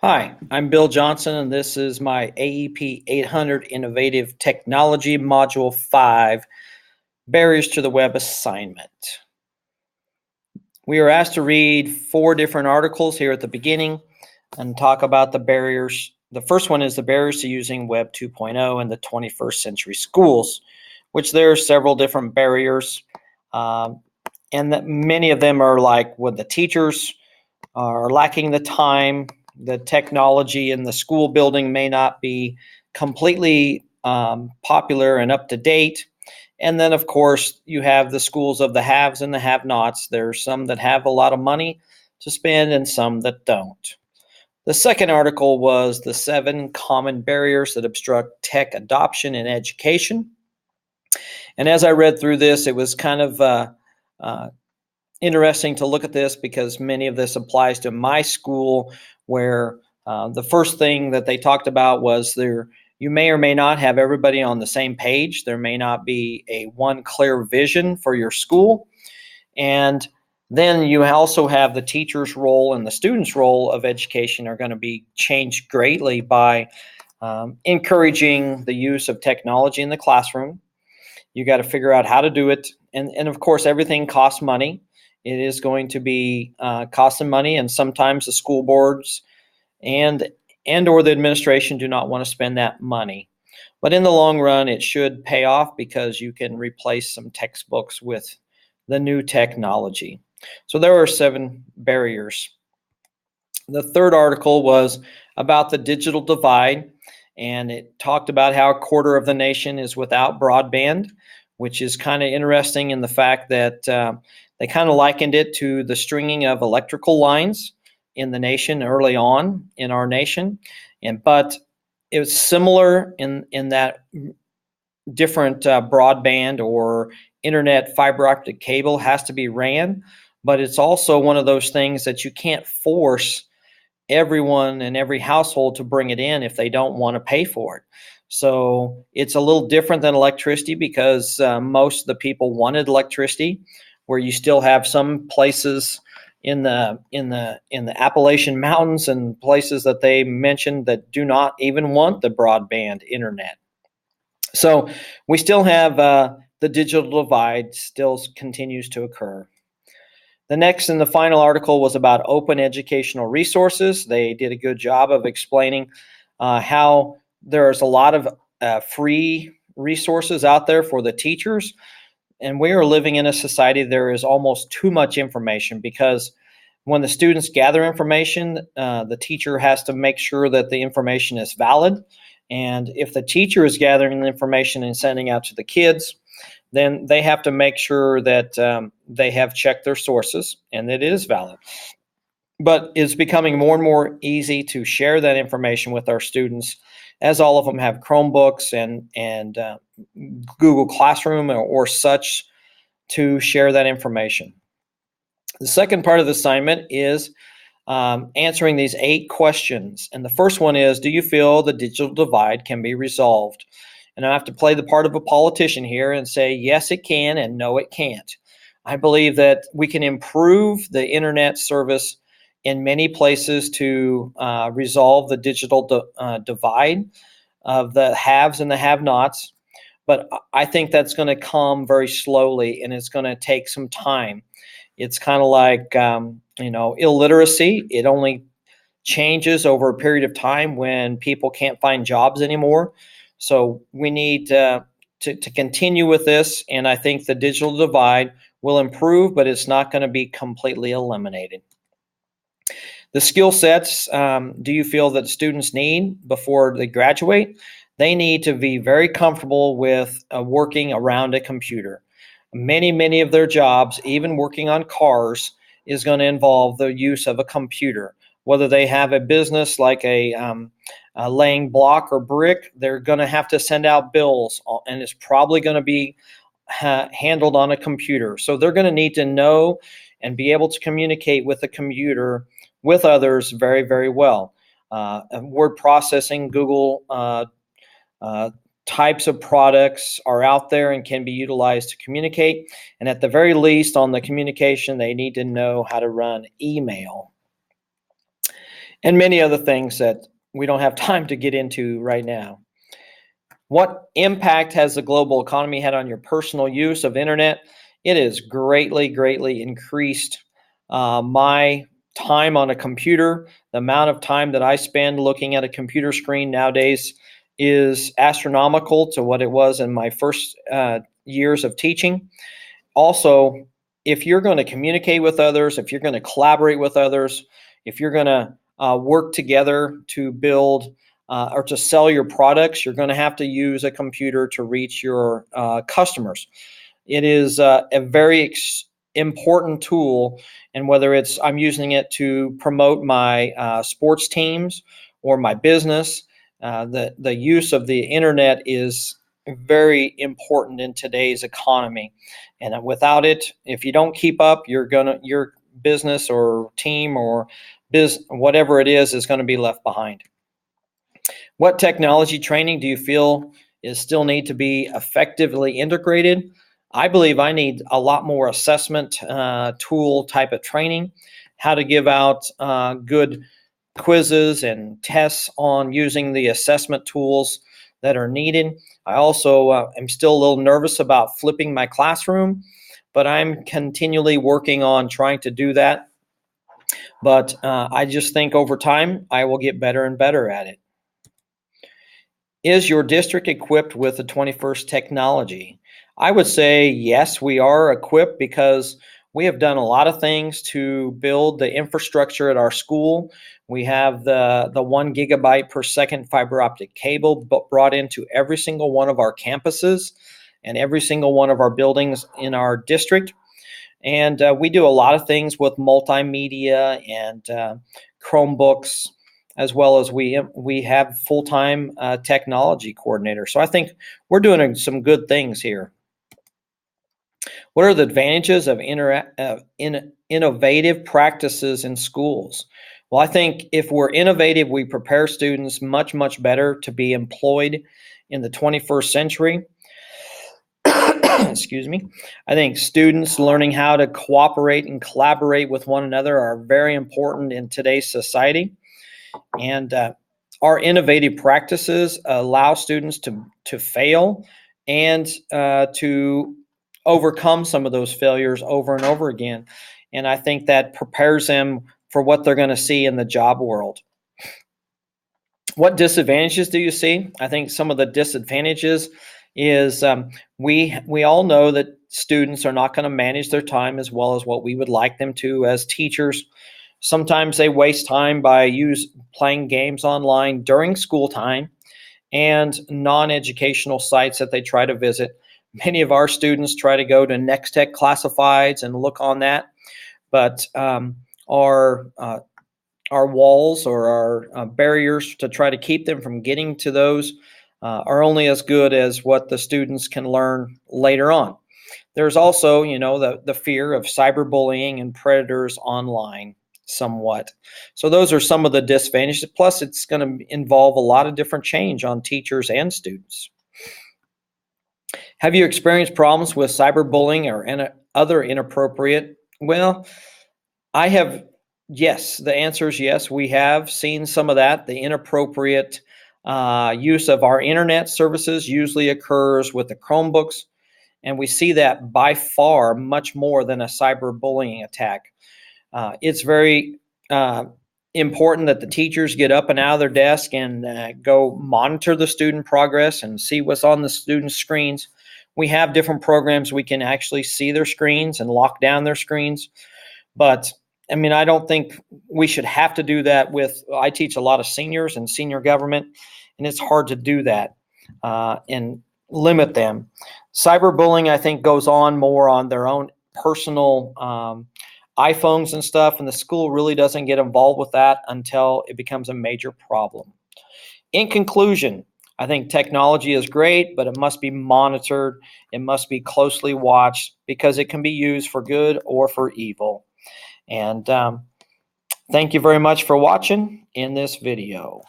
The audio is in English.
Hi, I'm Bill Johnson, and this is my AEP 800 Innovative Technology Module 5 Barriers to the Web assignment. We are asked to read 4 different articles here at the beginning and talk about the barriers. The first one is the barriers to using Web 2.0 in the 21st century schools, which there are several different barriers, and that many of them are like when the teachers are lacking the time, the technology in the school building may not be completely popular and up to date. And then, of course, you have the schools of the haves and the have nots. There's some that have a lot of money to spend and some that don't. The second article was the 7 common barriers that obstruct tech adoption in education. And as I read through this, it was kind of interesting to look at this because many of this applies to my school, where the first thing that they talked about was you may or may not have everybody on the same page. There may not be a one clear vision for your school. And then you also have the teacher's role and the student's role of education are going to be changed greatly by encouraging the use of technology in the classroom. You got to figure out how to do it. And of course, everything costs money. It is going to be costing money, and sometimes the school boards and or the administration do not want to spend that money. But in the long run, it should pay off because you can replace some textbooks with the new technology. So there are 7 barriers. The third article was about the digital divide, and it talked about how a quarter of the nation is without broadband, which is kind of interesting in the fact that they kind of likened it to the stringing of electrical lines in the nation early on in our nation. But it was similar in that different broadband or internet fiber optic cable has to be ran, but it's also one of those things that you can't force everyone in every household to bring it in if they don't want to pay for it. So it's a little different than electricity because most of the people wanted electricity, where you still have some places in the Appalachian Mountains and places that they mentioned that do not even want the broadband internet. So we still have the digital divide still continues to occur. The next and the final article was about open educational resources. They did a good job of explaining how there's a lot of free resources out there for the teachers. And we are living in a society there is almost too much information, because when the students gather information, the teacher has to make sure that the information is valid. And if the teacher is gathering the information and sending out to the kids, then they have to make sure that they have checked their sources and it is valid. But it's becoming more and more easy to share that information with our students, as all of them have Chromebooks and Google Classroom or such to share that information. The second part of the assignment is answering these 8 questions. And the first one is, do you feel the digital divide can be resolved? And I have to play the part of a politician here and say, yes, it can, and no, it can't. I believe that we can improve the internet service in many places to resolve the digital divide of the haves and the have-nots. But I think that's going to come very slowly, and it's going to take some time. It's kind of like, illiteracy. It only changes over a period of time when people can't find jobs anymore. So we need to continue with this, and I think the digital divide will improve, but it's not going to be completely eliminated. The skill sets, do you feel that students need before they graduate? They need to be very comfortable with working around a computer. Many of their jobs, even working on cars, is going to involve the use of a computer. Whether they have a business like laying block or brick, they're going to have to send out bills, and it's probably going to be handled on a computer. So they're going to need to know and be able to communicate with the computer with others very, very well. Word processing, Google types of products are out there and can be utilized to communicate. And at the very least, on the communication, they need to know how to run email. and many other things that we don't have time to get into right now. What impact has the global economy had on your personal use of internet? It has greatly increased my time on a computer. The amount of time that I spend looking at a computer screen nowadays is astronomical to what it was in my first years of teaching. Also, if you're going to communicate with others, if you're going to collaborate with others, if you're going to work together to build or to sell your products, you're going to have to use a computer to reach your customers. It is a very important tool, and whether it's I'm using it to promote my sports teams or my business, the use of the internet is very important in today's economy. And without it, if you don't keep up, your business or team or whatever it is going to be left behind. What technology training do you feel is still need to be effectively integrated? I believe I need a lot more assessment tool type of training, how to give out good quizzes and tests on using the assessment tools that are needed. I also am still a little nervous about flipping my classroom, but I'm continually working on trying to do that. But I just think over time, I will get better and better at it. Is your district equipped with the 21st technology? I would say yes, we are equipped because we have done a lot of things to build the infrastructure at our school. We have the 1 gigabyte per second fiber optic cable brought into every single one of our campuses and every single one of our buildings in our district. And we do a lot of things with multimedia and Chromebooks, as well as we have full-time technology coordinator. So I think we're doing some good things here. What are the advantages of innovative practices in schools? Well, I think if we're innovative, we prepare students much better to be employed in the 21st century. Excuse me. I think students learning how to cooperate and collaborate with one another are very important in today's society. And our innovative practices allow students to fail and to overcome some of those failures over and over again. And I think that prepares them for what they're going to see in the job world. What disadvantages do you see? I think some of the disadvantages is we all know that students are not going to manage their time as well as what we would like them to as teachers. Sometimes they waste time by playing games online during school time and non-educational sites that they try to visit. Many of our students try to go to Next Tech Classifieds and look on that, but our walls or our barriers to try to keep them from getting to those are only as good as what the students can learn later on. There's also, the fear of cyberbullying and predators online somewhat. So those are some of the disadvantages. Plus, it's going to involve a lot of different change on teachers and students. Have you experienced problems with cyberbullying or other inappropriate? Well, I have. Yes, the answer is yes. We have seen some of that. The inappropriate use of our internet services usually occurs with the Chromebooks, and we see that by far much more than a cyberbullying attack. It's very important that the teachers get up and out of their desk and go monitor the student progress and see what's on the students' screens. We have different programs we can actually see their screens and lock down their screens. But I don't think we should have to do that I teach a lot of seniors and senior government, and it's hard to do that and limit them. Cyberbullying, I think, goes on more on their own personal iPhones and stuff, and the school really doesn't get involved with that until it becomes a major problem. In conclusion, I think technology is great, but it must be monitored. It must be closely watched because it can be used for good or for evil. And thank you very much for watching in this video.